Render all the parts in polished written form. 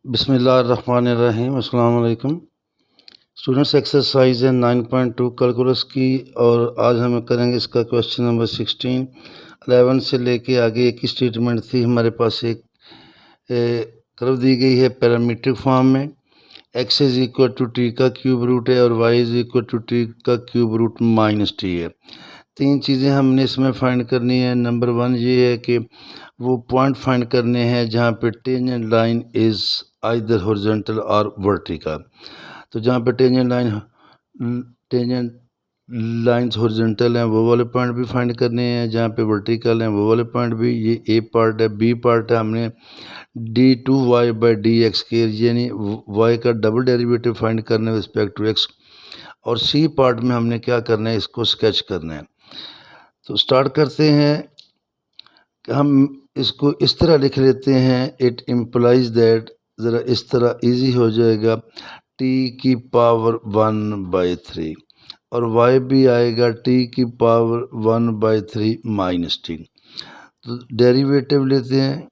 बिस्मिल्लाहिर्रहमानिर्रहीम। अस्सलाम वालेकुम स्टूडेंट्स। एक्सरसाइज है 9.2 कैलकुलस की और आज हम करेंगे इसका क्वेश्चन नंबर 16। 11 से लेके आगे एक ही स्टेटमेंट थी हमारे पास। एक कर्व दी गई है पैरामीट्रिक फॉर्म में। x is equal to t का क्यूब रूट है और y is equal to t का क्यूब रूट माइनस टी है। तीन चीज़ें हमने इसमें फाइंड करनी है। नंबर 1 ये है कि वो पॉइंट फाइंड करने हैं जहाँ पे tangent line is either horizontal और वर्टिकल। तो जहाँ पे टेंजेंट लाइंस हॉरिजॉन्टल हैं वो वाले पॉइंट भी फाइंड करने हैं, जहाँ पे वर्टिकल हैं वो वाले पॉइंट भी। ये ए पार्ट है। बी पार्ट है हमने d2y/dx के यानी y का डबल डेरिवेटिव फाइंड करना है रिस्पेक्ट टू x। और सी पार्ट में हमने क्या करना है, इसको स्केच करना है। तो स्टार्ट करते हैं। हम इसको इस तरह लिख लेते हैं, इट इम्प्लाइज दैट, ज़रा इस तरह इजी हो जाएगा, t की पावर 1/3 और y भी आएगा t की पावर 1/3 माइनस टी। तो डेरिवेटिव लेते हैं।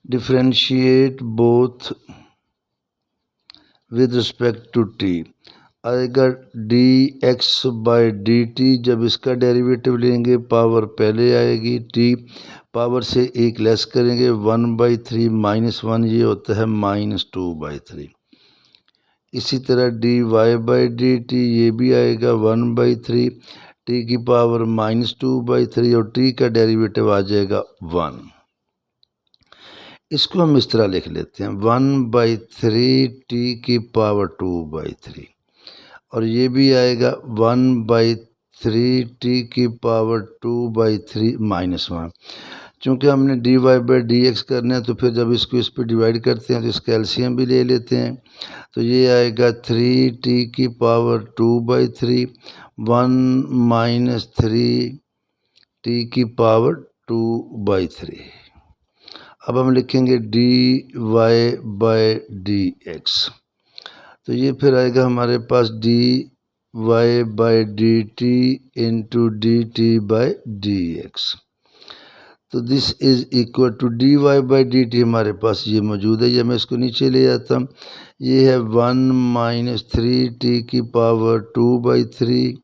Differentiate both with respect to t आएगा dx/dt। जब इसका डेरिवेटिव लेंगे पावर पहले आएगी, t पावर से एक लेस करेंगे 1/3 माइनस 1 ये होता है -2/3। इसी तरह dy/dt ये भी आएगा 1/3 t की पावर -2/3 और t का डेरिवेटिव आ जाएगा 1। इसको हम इस तरह लिख लेते हैं 1/3 t की पावर 2/3 और ये भी आएगा 1/3 t की पावर 2/3 माइनस 1। चूँकि हमने dy/dx करना है तो फिर जब इसको इस पर डिवाइड करते हैं तो इसका एलसीएम भी ले लेते हैं। तो ये आएगा 3t की पावर 2/3 1 - 3t की पावर 2/3। अब हम लिखेंगे dy/dx। तो ये फिर आएगा हमारे पास dy/dt इंटू dt/dx। तो this is equal to dy/dt हमारे पास ये मौजूद है। ये मैं इसको नीचे ले जाता हूँ। ये है 1 - 3t की पावर 2/3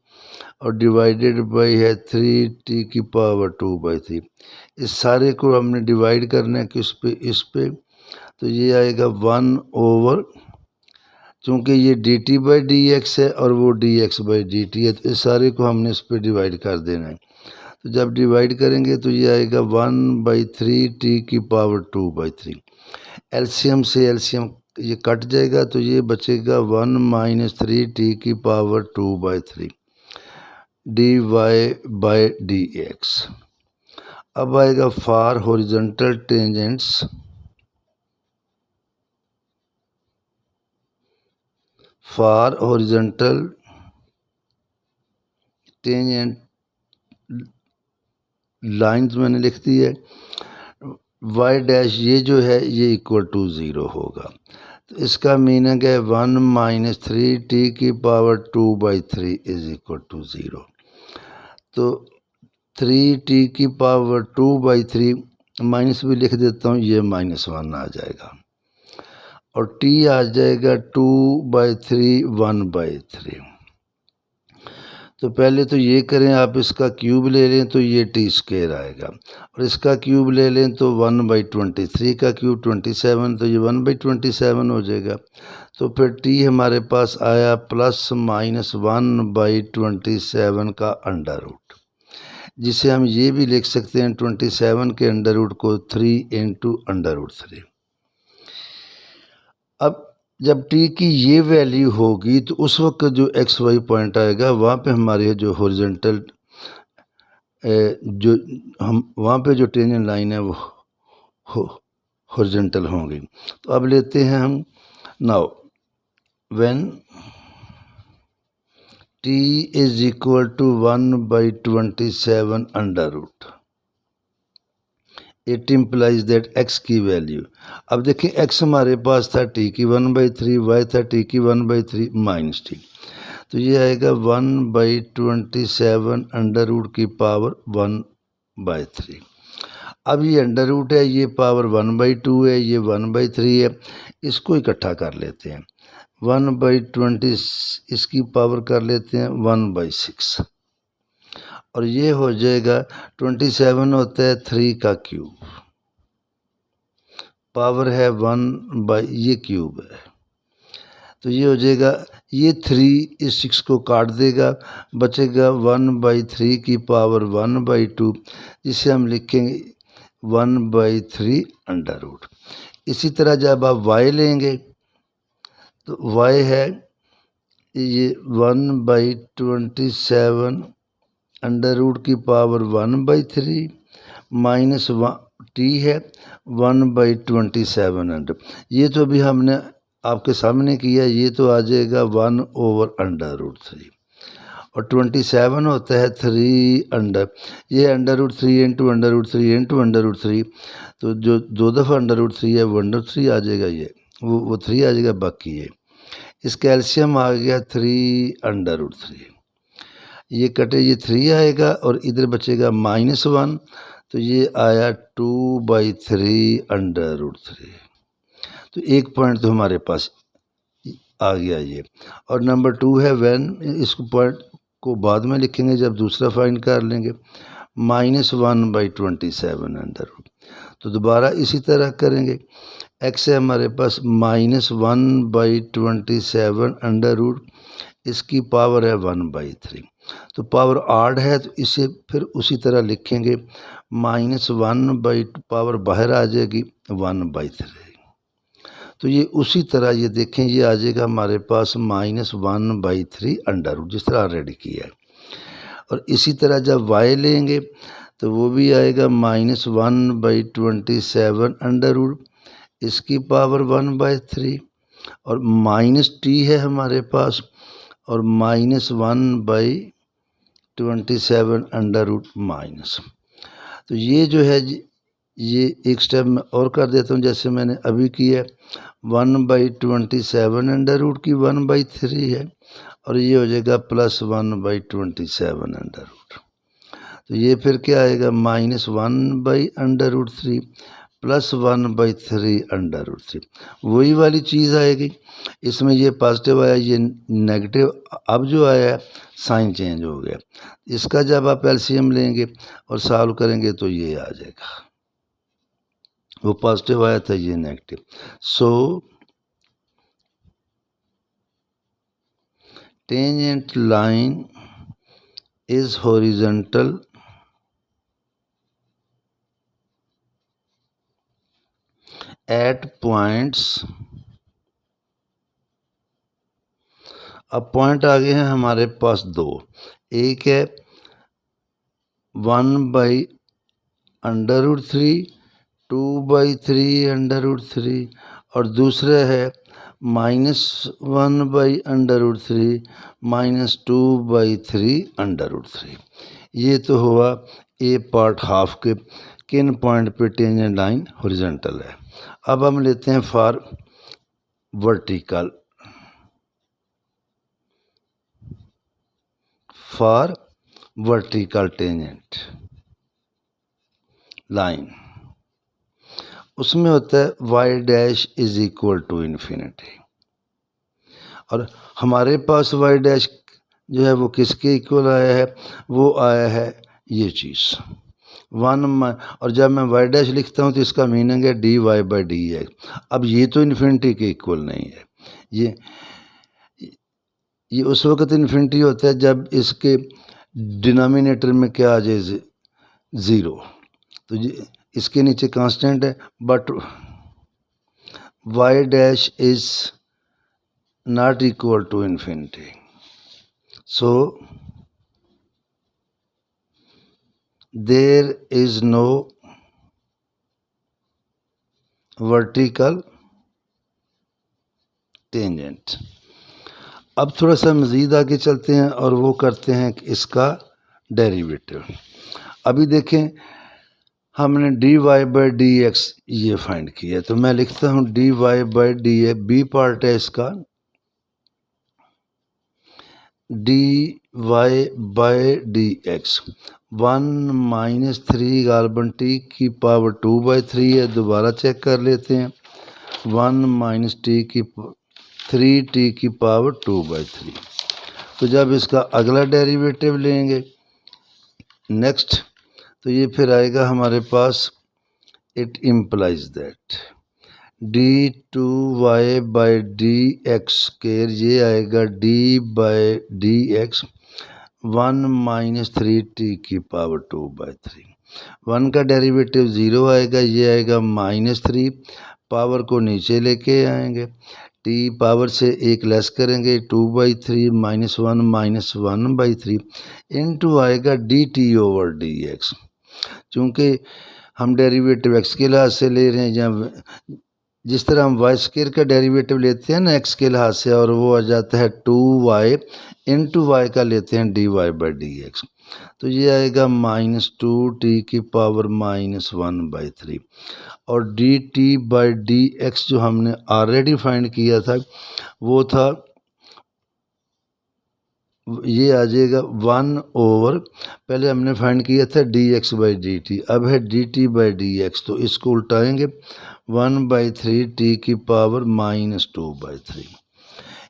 और डिवाइडेड बाई है 3t की पावर 2/3। इस सारे को हमने डिवाइड करना है किस पे, इस पे। तो ये आएगा 1/, चूँकि ये dt/dx है और वो dx/dt है तो इस सारे को हमने इस पे डिवाइड कर देना है। तो जब डिवाइड करेंगे तो ये आएगा 1/3 t की पावर 2/3। एलसीएम से एलसीएम ये कट जाएगा तो ये बचेगा 1 - 3t की पावर 2/3 dy/dx। अब आएगा for horizontal tangents, for horizontal tangent lines मैंने लिख दी है। y डैश ये जो है ये इक्वल टू 0 होगा। तो इसका मीनिंग है 1 - 3t की पावर 2/3 इज इक्वल टू 0। तो 3t की पावर 2/3 माइनस भी लिख देता हूँ, ये -1 आ जाएगा और t आ जाएगा 2/3 1/3। तो पहले तो ये करें, आप इसका क्यूब ले लें तो ये t² आएगा और इसका क्यूब ले लें तो 1/23 का क्यूब 27, तो ये 1/27 हो जाएगा। तो फिर t हमारे पास आया ±1/27 का अंडर रूट, जिसे हम ये भी लिख सकते हैं 27 के अंडर रूट को 3 × √3। अब जब t की ये वैल्यू होगी तो उस वक्त जो xy पॉइंट आएगा वहाँ पे हमारे जो हॉरिजॉन्टल जो हम वहाँ पे जो टेंजेंट लाइन है वो हॉरिजॉन्टल होंगी। तो अब लेते हैं हम now when t is equal to 1/27 under root, it implies that x की वैल्यू। अब देखें x हमारे पास था t की 1/3, y था t की 1/3 माइनस t। तो ये आएगा 1/27 अंडर रूट की पावर 1/3। अब ये अंडर रूट है, ये पावर 1/2 है, ये 1/3 है, इसको इकट्ठा कर लेते हैं। 1/20 इसकी पावर कर लेते हैं 1/6 और ये हो जाएगा 27 होता है 3 का क्यूब, पावर है 1 ये क्यूब है, तो ये हो जाएगा, ये 3 इस 6 को काट देगा, बचेगा 1/3 की पावर 1/2, जिसे हम लिखेंगे 1/3 अंडर रूट। इसी तरह जब आप y लेंगे तो y है ये 1/27 अंडर रूट की पावर 1/3 माइनस t है 1/27 अंडर। ये तो अभी हमने आपके सामने किया, ये तो आ जाएगा 1/√3 और 27 होता है 3 अंडर, ये अंडर√3 इंटू अंडर√3 इंटू अंडर√3, तो जो 2 दफ़ा अंडर√3 है वो अंडर3 आ जाएगा, ये वो 3 आ जाएगा, बाकी ये इस कैल्शियम आ गया 3 अंडर√3, ये कटे ये 3 आएगा और इधर बचेगा -1, तो ये आया 2/3 अंडर√3। तो एक पॉइंट तो हमारे पास आ गया ये। और नंबर 2 है व्हेन, इसको पॉइंट को बाद में लिखेंगे जब दूसरा फाइंड कर लेंगे, -1/27 अंडर रूट। तो दोबारा इसी तरह करेंगे, x है हमारे पास -1/27 अंडर रूट, इसकी पावर है 1/3, तो पावर आड है तो इसे फिर उसी तरह लिखेंगे, -1 पावर बाहर आ जाएगी 1/3, तो ये उसी तरह ये देखें, ये आ जाएगा हमारे पास -1/3 अंडर रूट, जिस तरह ऑलरेडी किया है। और इसी तरह जब y लेंगे तो वो भी आएगा -1/27 अंडर रूट, इसकी पावर 1/3 और -t है हमारे पास और -1/27 अंडर रूट माइनस। तो ये जो है ये एक स्टेप में और कर देता हूँ, जैसे मैंने अभी किया, 1/27 अंडर रूट की 1/3 है और ये हो जाएगा +1/27 अंडर रूट। तो ये फिर क्या आएगा, -1/√3 +1/3 अंडर√3, वही वाली चीज़ आएगी। इसमें ये पॉजिटिव आया, ये नेगेटिव, अब जो आया है साइन चेंज हो गया। इसका जब आप एलसीएम लेंगे और सॉल्व करेंगे तो ये आ जाएगा, वो पॉजिटिव आया था, ये negative. So tangent line is horizontal at points, अब पॉइंट आ गए हैं हमारे पास 2, एक है 1/√3 2/3 अंडर√3 और दूसरा है -1/√3 -2/3 अंडर√3। ये तो हुआ ए पार्ट हाफ के किन पॉइंट पे टेंजेंट लाइन हॉरिजॉन्टल है। अब हम लेते हैं for vertical, for vertical tangent line, उसमें होता है y dash is equal to infinity, और हमारे पास y डैश जो है वो किसके इक्वल आया है, वो आया है ये चीज़ 1, और जब मैं y डैश लिखता हूँ तो इसका मीनिंग है dy/dx। अब ये तो इन्फिनिटी के इक्वल नहीं है, ये उस वक्त इन्फिनिटी होता है जब इसके डिनोमिनेटर में क्या आ जाए 0, तो इसके नीचे कांस्टेंट है, but y dash is not equal to infinity, so there is no vertical tangent. अब थोड़ा सा मज़ीद आगे चलते हैं और वो करते हैं कि इसका डेरिवेटिव। अभी देखें हमने dy/dx ये फाइंड किया, तो मैं लिखता हूँ dy/dx, बी पार्ट है इसका dy/dx 1 माइनस 3 कार्बन टी की पावर 2/3 है। दोबारा चेक कर लेते हैं। 1 माइनस टी की 3 टी की पावर 2/3। तो जब इसका अगला डेरिवेटिव लेंगे नेक्स्ट, तो ये फिर आएगा हमारे पास, it implies that d2y/dx square, ये आएगा d/dx 1 माइनस 3t की पावर 2/3। 1 का डेरिवेटिव 0 आएगा, ये आएगा -3, पावर को नीचे लेके आएंगे, t पावर से 1 लेस करेंगे, 2/3 -1 इनटू आएगा dt/dx। चूँकि हम डेरिवेटिव x के लिहाज से ले रहे हैं, जहाँ जिस तरह हम वाई स्क्वायर का डेरिवेटिव लेते हैं ना x के लिहाज से, और वो आ जाता है 2y इंटू वाई का लेते हैं dy/dx, तो ये आएगा -2t की पावर -1/3। और dt/dx जो हमने ऑलरेडी फाइंड किया था वो था, ये आ जाएगा 1/, पहले हमने फाइंड किया था dx/dt, अब है dt/dx, तो इसको उल्टाएंगे 1/3t की पावर -2/3।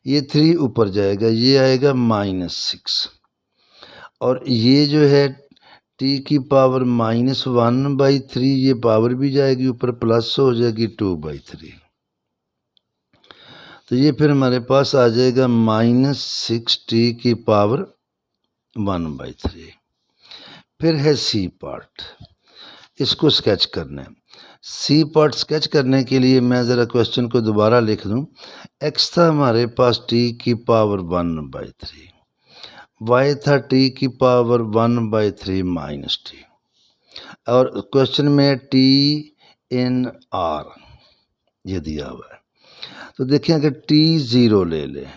ये 3 ऊपर जाएगा, ये आएगा -6, और ये जो है t की पावर -1/3, ये पावर भी जाएगी ऊपर, प्लस हो जाएगी 2/3। तो ये फिर हमारे पास आ जाएगा -6t की पावर 1/3। फिर है सी पार्ट, इसको स्केच करना है। सी पार्ट स्केच करने के लिए मैं ज़रा क्वेश्चन को दोबारा लिख दूं। x था हमारे पास t की पावर 1/3, y था t की पावर 1/3 -t, और क्वेश्चन में t इन r ये दिया हुआ है। तो देखिए अगर t 0 ले लें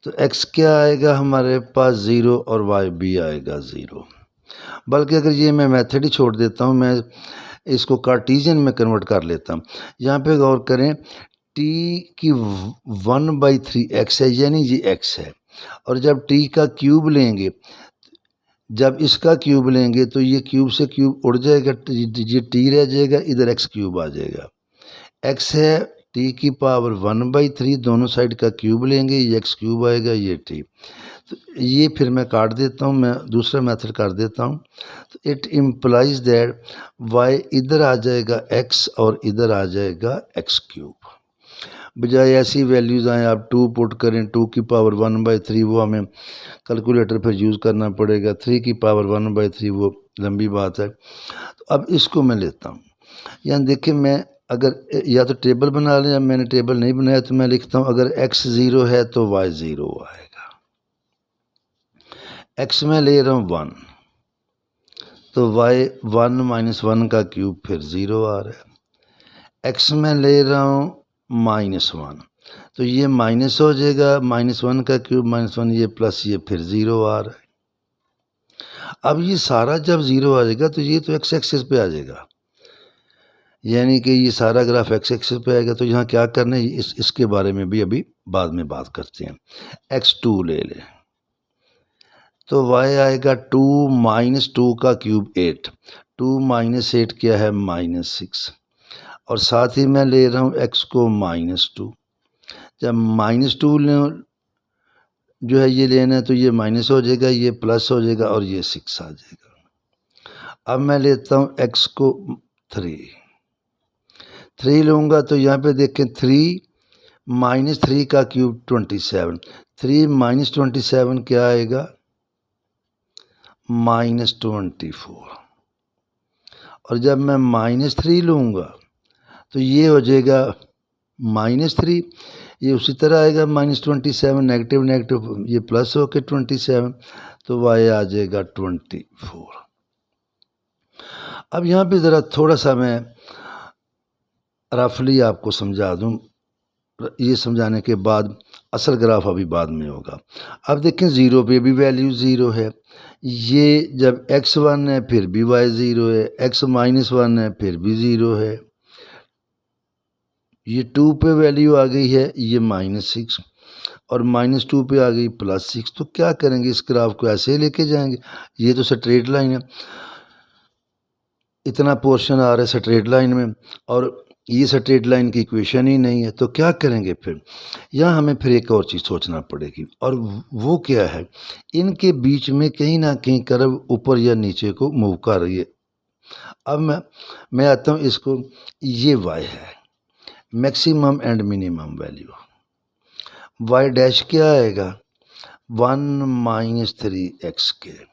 तो x क्या आएगा हमारे पास 0, और y भी आएगा 0। बल्कि अगर ये मैं मेथड ही छोड़ देता हूँ, मैं इसको कार्टीजियन में कन्वर्ट कर लेता हूँ। यहाँ पे गौर करें, t की 1/3 x है, यानी ये x है, और जब t का क्यूब लेंगे, जब इसका क्यूब लेंगे तो ये क्यूब से क्यूब उड़ जाएगा, ये t रह जाएगा, इधर x क्यूब आ जाएगा। x है t की पावर 1/3, दोनों साइड का क्यूब लेंगे, ये x क्यूब आएगा, ये t। तो ये फिर मैं काट देता हूँ, मैं दूसरा मेथड कर देता हूँ। तो इट इम्प्लाइज दैट y इधर आ जाएगा x, और इधर आ जाएगा x क्यूब। बजाय ऐसी वैल्यूज़ आएँ आप 2 पुट करें, 2 की पावर 1/3, वो हमें कैलकुलेटर फिर यूज़ करना पड़ेगा, 3 की पावर 1/3 वो लंबी बात है। तो अब इसको मैं लेता हूँ, यहाँ देखिए, मैं अगर या तो टेबल बना लें, या मैंने टेबल नहीं बनाया तो मैं लिखता हूँ, अगर x 0 है तो y 0 आएगा। x में ले रहा हूँ 1, तो y 1 - 1 का क्यूब फिर 0 आ रहा है। x में ले रहा हूँ -1, तो ये माइनस हो जाएगा, -1 का क्यूब -1, ये प्लस, ये फिर 0 आ रहा है। अब ये सारा जब 0 आ जाएगा तो ये तो x एक्सिस पे आ जाएगा, यानी कि ये सारा ग्राफ x एक्सिस पे आएगा। तो यहाँ क्या करना है, इसके बारे में भी अभी बाद में बात करते हैं। x2 ले लें तो y आएगा 2 - 2 का क्यूब 8, 2 - 8 क्या है -6, और साथ ही मैं ले रहा हूँ x को -2। जब -2 जो है ये लेना है तो ये माइनस हो जाएगा, ये प्लस हो जाएगा, और ये 6 आ जाएगा। अब मैं लेता हूँ x को 3 लूँगा, तो यहाँ पे देखें 3 - 3 का क्यूब 27, 3 - 27 क्या आएगा, -24, और जब मैं -3 लूँगा तो ये हो जाएगा -3, ये उसी तरह आएगा -27, नेगेटिव नेगेटिव ये प्लस हो के 27, तो y आ जाएगा 24। अब यहाँ पे ज़रा थोड़ा सा मैं रफली आपको समझा दूँ, ये समझाने के बाद असल ग्राफ अभी बाद में होगा। अब देखें 0 पे भी वैल्यू 0 है, ये जब x1 है फिर भी y 0 है, x -1 है फिर भी 0 है, ये 2 पे वैल्यू आ गई है, ये -6, और -2 पे आ गई +6। तो क्या करेंगे, इस ग्राफ को ऐसे ही लेके जाएंगे। ये तो स्ट्रेट लाइन है, इतना पोर्शन आ रहा है स्ट्रेट लाइन में, और ये स्ट्रेट लाइन की इक्वेशन ही नहीं है। तो क्या करेंगे फिर, यहाँ हमें फिर एक और चीज़ सोचना पड़ेगी, और वो क्या है, इनके बीच में कहीं ना कहीं कर्व ऊपर या नीचे को मूव कर रही है। अब मैं आता हूँ इसको, ये y है maximum and minimum value, y dash क्या आएगा 1 - 3x²।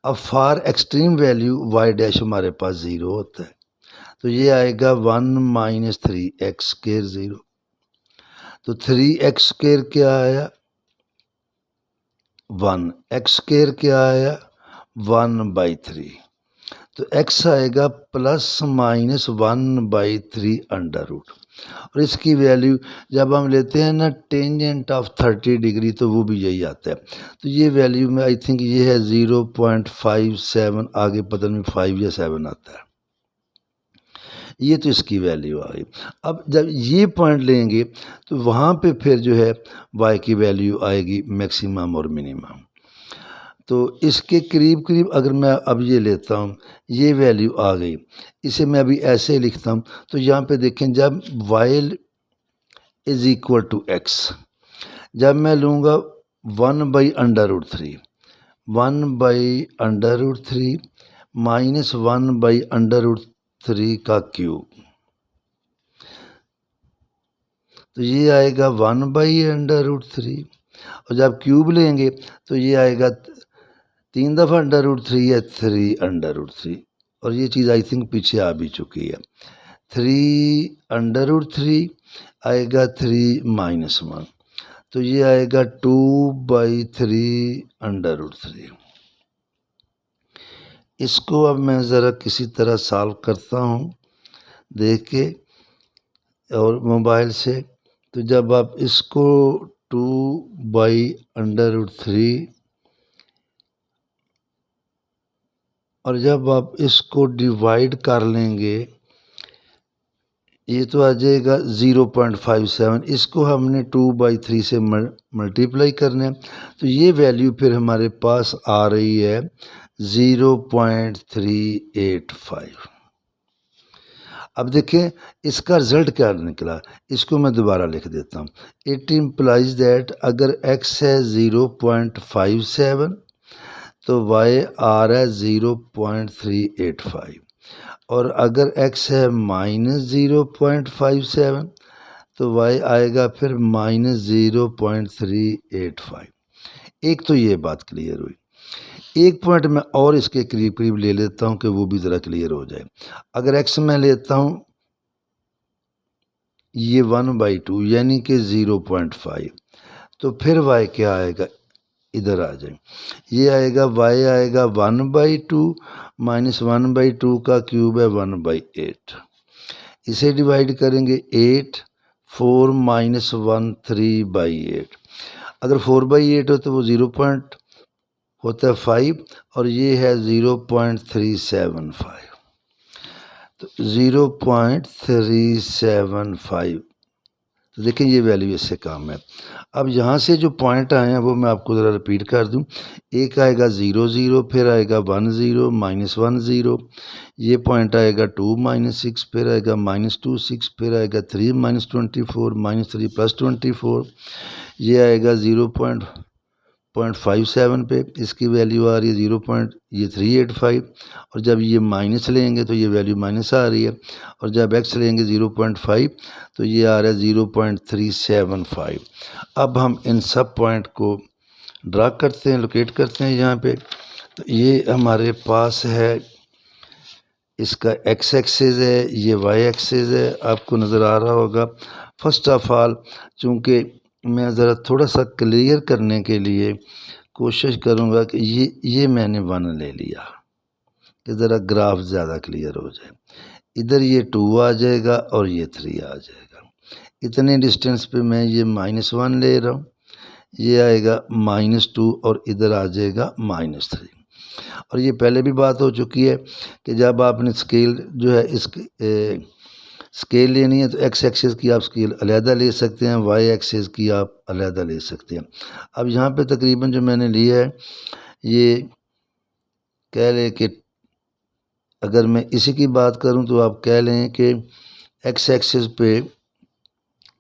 अब for extreme value y dash हमारे पास 0 होता है, तो ये आएगा 1 - 3x² 0। तो 3x² क्या आया 1, x² क्या आया 1/3। तो x आएगा ±1/3 अंडर रूट। और इसकी वैल्यू जब हम लेते हैं ना टेंजेंट ऑफ 30 डिग्री, तो वो भी यही आता है। तो ये वैल्यू में आई थिंक ये है 0.57, आगे पता नहीं 5 या 7 आता है। ये तो इसकी वैल्यू आ गई। अब जब ये पॉइंट लेंगे तो वहाँ पे फिर जो है y की वैल्यू आएगी मैक्सिमम और मिनिमम। तो इसके करीब करीब अगर मैं अब ये लेता हूँ, ये वैल्यू आ गई, इसे मैं अभी ऐसे लिखता हूँ। तो यहाँ पे देखें, जब y is equal to x, जब मैं लूँगा 1/√3, 1/√3 माइनस 1/√3 का क्यूब, तो ये आएगा 1/√3। और जब क्यूब लेंगे तो ये आएगा 3 दफ़ा √3 है 3/√3। और ये चीज़ आई थिंक पीछे आ भी चुकी है। 3/√3 आएगा 3 - 1, तो ये आएगा 2/3/√3। इसको अब मैं ज़रा किसी तरह सॉल्व करता हूँ देख के और मोबाइल से। तो जब आप इसको 2/√3 और जब आप इसको डिवाइड कर लेंगे, ये तो आ जाएगा 0.57। इसको हमने 2/3 से मल्टीप्लाई करना है, तो ये वैल्यू फिर हमारे पास आ रही है 0.385। अब देखें इसका रिजल्ट क्या निकला, इसको मैं दोबारा लिख देता हूँ। इट इम्प्लाइज दैट अगर x है 0.57 तो y आ रहा है 0.385, और अगर x है -0.57 तो y आएगा फिर -0.385। एक तो ये बात क्लियर हुई। एक पॉइंट मैं और इसके करीब करीब ले लेता हूँ कि वो भी ज़रा क्लियर हो जाए। अगर x में लेता हूँ ये 1/2 यानी कि 0.5, तो फिर y क्या आएगा, इधर आ जाए, ये आएगा y आएगा 1/2 माइनस 1/2 का क्यूब है 1/8। इसे डिवाइड करेंगे 8, 4 - 1 3/8। अगर 4/8 हो तो वो 0 पॉइंट होता है 5, और ये है 0.375। तो 0.375, तो देखें ये वैल्यू इससे कम है। अब यहाँ से जो पॉइंट आए हैं वो मैं आपको ज़रा रिपीट कर दूँ। एक आएगा 0 0, फिर आएगा 1 0 -1 0, ये पॉइंट आएगा 2 - 6, फिर आएगा -2 6, फिर आएगा 3 - 24 -3 + 24, ये आएगा 0.57 पे, इसकी वैल्यू आ रही है 0.385। और जब ये माइनस लेंगे तो ये वैल्यू माइनस आ रही है, और जब x लेंगे 0.5 तो ये आ रहा है 0.375। अब हम इन सब पॉइंट को ड्रा करते हैं, लोकेट करते हैं यहाँ पे। तो ये हमारे पास है, इसका x एक्सिस है, ये y एक्सिस है, आपको नज़र आ रहा होगा। फर्स्ट ऑफ ऑल चूँकि मैं ज़रा थोड़ा सा क्लियर करने के लिए कोशिश करूँगा कि ये मैंने 1 ले लिया कि ज़रा ग्राफ ज़्यादा क्लियर हो जाए। इधर ये 2 आ जाएगा और ये 3 आ जाएगा। इतने डिस्टेंस पे मैं ये -1 ले रहा हूँ, ये आएगा -2 और इधर आ जाएगा -3। और ये पहले भी बात हो चुकी है कि जब आपने स्केल जो है इसके स्केल लेनी है तो एक्स एक्सिस की आप स्केल अलहदा ले सकते हैं, वाई एक्सिस की आप अलहदा ले सकते हैं। अब यहाँ पे तकरीबन जो मैंने लिया है ये कह लें कि अगर मैं इसी की बात करूं तो आप कह लें कि एक्स एक्सिस पे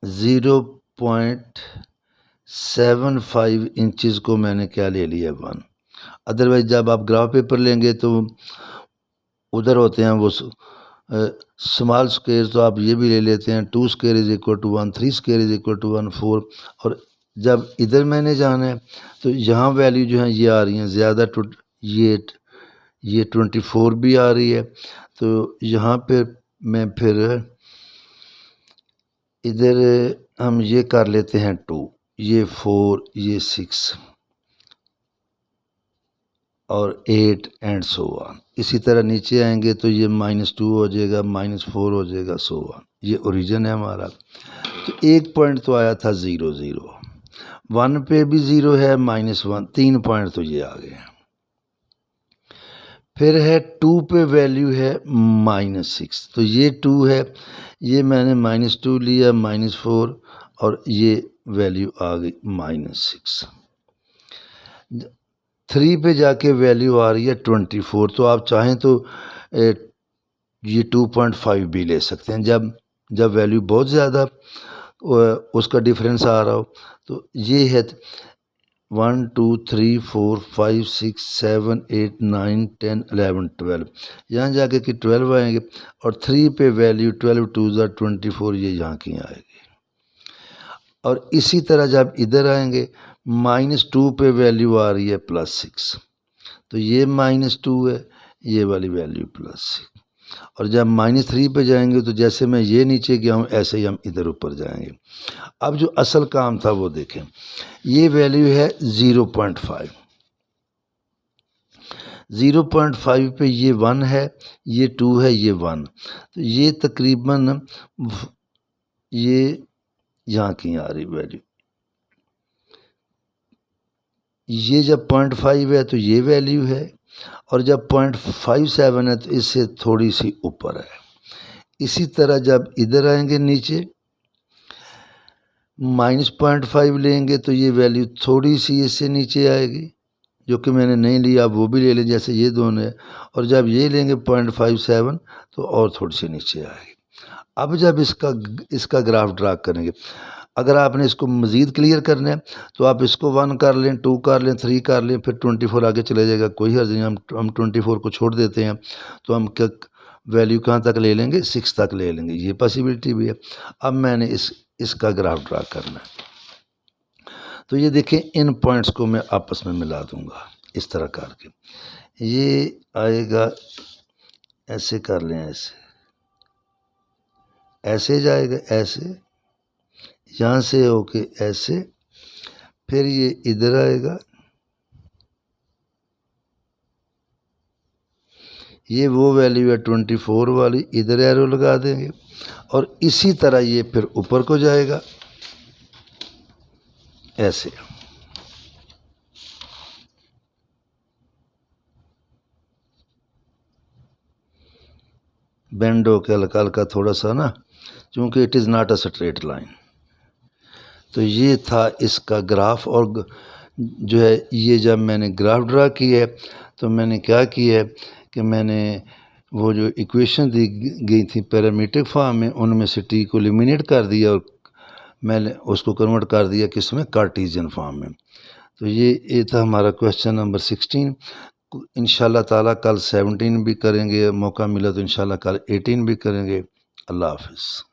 0.75 इंचज़ को मैंने क्या ले लिया 1। अदरवाइज जब आप ग्राफ पेपर लेंगे तो उधर होते हैं वो स्मॉल स्क्वायर, तो आप ये भी ले लेते हैं 2 square is equal to 1, 3 square is equal to 1, 4। और जब इधर मैंने जाना है तो यहाँ वैल्यू जो है ये आ रही हैं ज़्यादा, ये 24 भी आ रही है। तो यहाँ पे मैं फिर इधर हम ये कर लेते हैं 2, ये 4, ये 6 और 8 एंड सो ऑन। इसी तरह नीचे आएंगे तो ये -2 हो जाएगा, -4 हो जाएगा, सो ऑन। ये ओरिजिन है हमारा। तो एक पॉइंट तो आया था 0 0, 1 पे भी 0 है, -1, 3 पॉइंट तो ये आ गए हैं। फिर है 2 पे वैल्यू है -6, तो ये 2 है, ये मैंने -2 लिया, -4 और ये वैल्यू आ गई -6। 3 पे जाके वैल्यू आ रही है 24, तो आप चाहें तो ये 2.5 भी ले सकते हैं जब वैल्यू बहुत ज़्यादा उसका डिफरेंस आ रहा हो। तो ये है 1 2 3 4 5 6 7 8 9 10 11 12, यहाँ जाके कि 12 आएंगे और 3 पे वैल्यू 12 2 24, ये यहाँ की आएगी। और इसी तरह जब इधर आएंगे -2 पे वैल्यू आ रही है +6, तो ये -2 है, ये वाली वैल्यू +6। और जब -3 पे जाएंगे तो जैसे मैं ये नीचे गया हूँ ऐसे ही हम इधर ऊपर जाएंगे। अब जो असल काम था वो देखें, ये वैल्यू है 0.5, 0.5 पे ये 1 है, ये 2 है, ये 1, तो ये तकरीबन ये यहाँ की आ रही वैल्यू। ये जब 0.5 है तो ये वैल्यू है, और जब 0.57 है तो इससे थोड़ी सी ऊपर है। इसी तरह जब इधर आएंगे नीचे -0.5 लेंगे तो ये वैल्यू थोड़ी सी इससे नीचे आएगी, जो कि मैंने नहीं लिया, आप वो भी ले लें जैसे ये दोनों है। और जब ये लेंगे 0.57 तो और थोड़ी सी नीचे आएगी। अब जब इसका ग्राफ ड्रा करेंगे, अगर आपने इसको मज़ीद क्लियर करना है तो आप इसको 1 कर लें, 2 कर लें, 3 कर लें, फिर 24 आगे चले जाएगा, कोई हर्ज नहीं। हम 24 को छोड़ देते हैं तो हम वैल्यू कहाँ तक ले लेंगे, 6 तक ले लेंगे, ये पॉसिबिलिटी भी है। अब मैंने इसका ग्राफ ड्रा करना है, तो ये देखें इन पॉइंट्स को मैं आपस में मिला दूंगा इस तरह करके। ये आएगा, ऐसे कर लें, ऐसे जाएगा, ऐसे यहाँ से होके ऐसे, फिर ये इधर आएगा, ये वो वैल्यू है 24 वाली, इधर एरो लगा देंगे और इसी तरह ये फिर ऊपर को जाएगा ऐसे। बेंड होके हल्का हल्का थोड़ा सा ना, क्योंकि it is not a straight line. तो ये था इसका ग्राफ। और जो है ये जब मैंने ग्राफ ड्रा किया है तो मैंने क्या किया है कि मैंने वो जो इक्वेशन दी गई थी पैरामीट्रिक फॉर्म में, उनमें से टी को एलिमिनेट कर दिया और मैंने उसको कन्वर्ट कर दिया किस में, कार्टेशियन फॉर्म में। तो ये था हमारा क्वेश्चन नंबर 16। इंशाल्लाह ताला कल 17 भी करेंगे, मौका मिला तो इंशाल्लाह कल 18 भी करेंगे। अल्लाह हाफिज़।